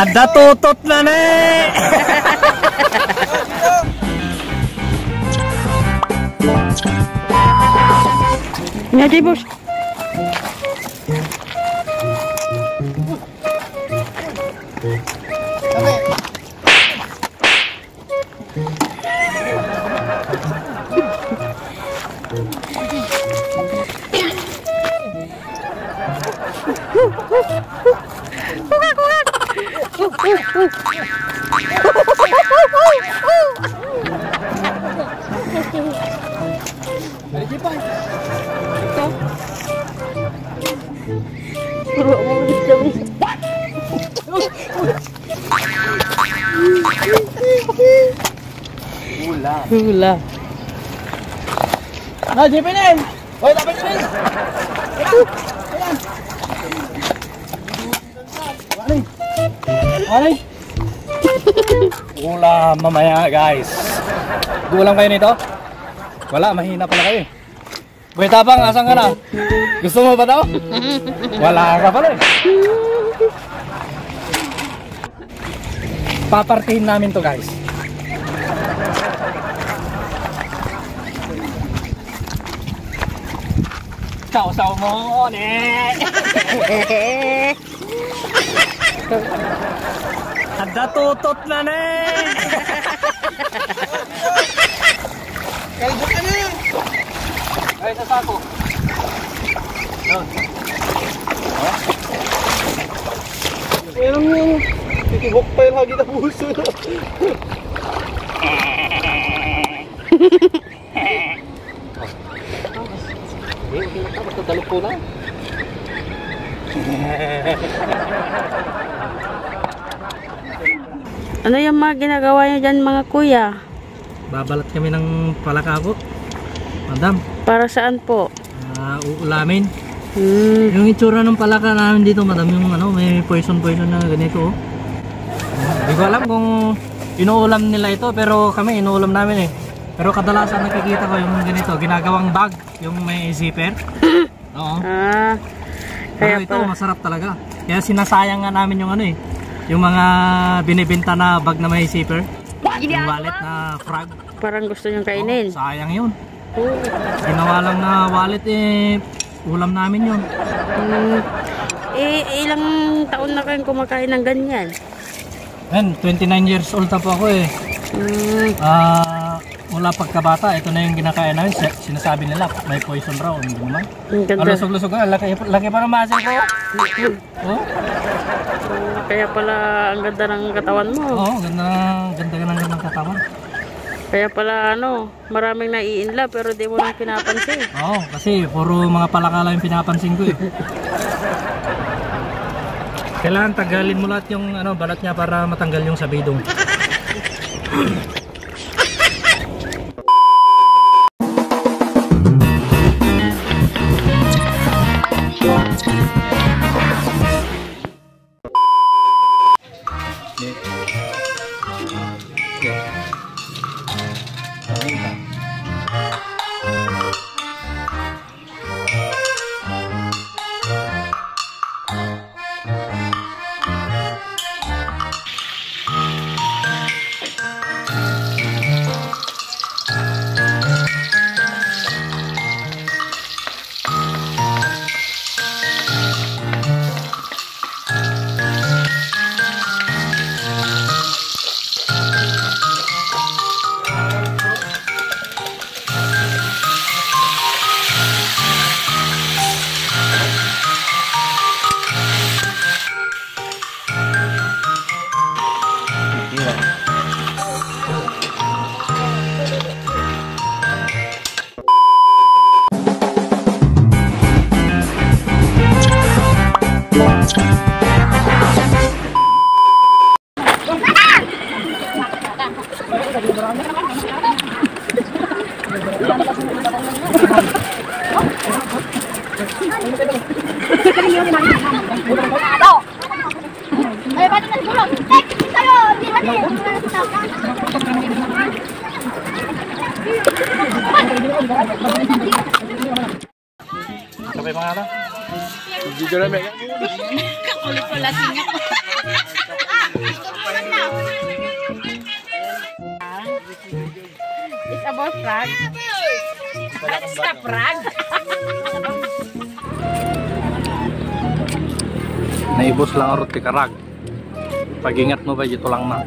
Ada tutot na nih. Ngaji bos. Hula. Nah, jepinin. Hoy, dapat ini. Ayan. Ulam mamaya, guys. Gulang kayo nito? Wala, mahina pala kayo. Boy Tapang, asan ka na? Gusto mo ba daw? Wala ka pala eh. Papartihin namin to, guys. Saw-saw mo, ne. Ada tutot na, ne. Kalbo ka na. Ay, sa sako. Meron yung titibok pa yung hagi na puso. Talog po na. Ano yung mga ginagawa nyo dyan mga kuya? Babalat kami ng palaka po, madam. Para saan po? Uulamin. Yung itsura ng palaka namin dito, madam, yung ano, may poison na ganito. Hindi ko alam kung inuulam nila ito, pero kami inuulam namin eh. Pero kadalasan nakikita ko yung ganito, ginagawang bag, yung may zipper. Oo. Pero ito masarap talaga. Kaya sinasayang nga namin yung ano eh, yung mga binibenta na bag na may zipper. Yung wallet na frog. Parang gusto nyong kainin. Sayang yun. Ginawa lang na wallet eh, ulam namin yun. Ilang taon na kayong kumakain ng ganyan? 29 years old na po ako eh. Mula pagkabata, ito na yung kinakain namin. Sinasabi nila, may poison raw. Hindi naman. Lusog-lusog na. Laki pa ng muscle ko. Oh? Kaya pala ang ganda ng katawan mo. Oo, ganda ng katawan. Kaya pala ano, maraming nai-inlove pero di mo lang pinapansin. Oo, kasi puro mga palakala yung pinapansin ko eh. Kailangan tagalin mo lahat yung ano, balat niya para matanggal yung sabidong. Sabay mga ata? Video na may. Kakulit ko lasing ako. It's about frog. That's a frog. Naibos lang ang roti karag. Pag-ingat mo ba dito lang na.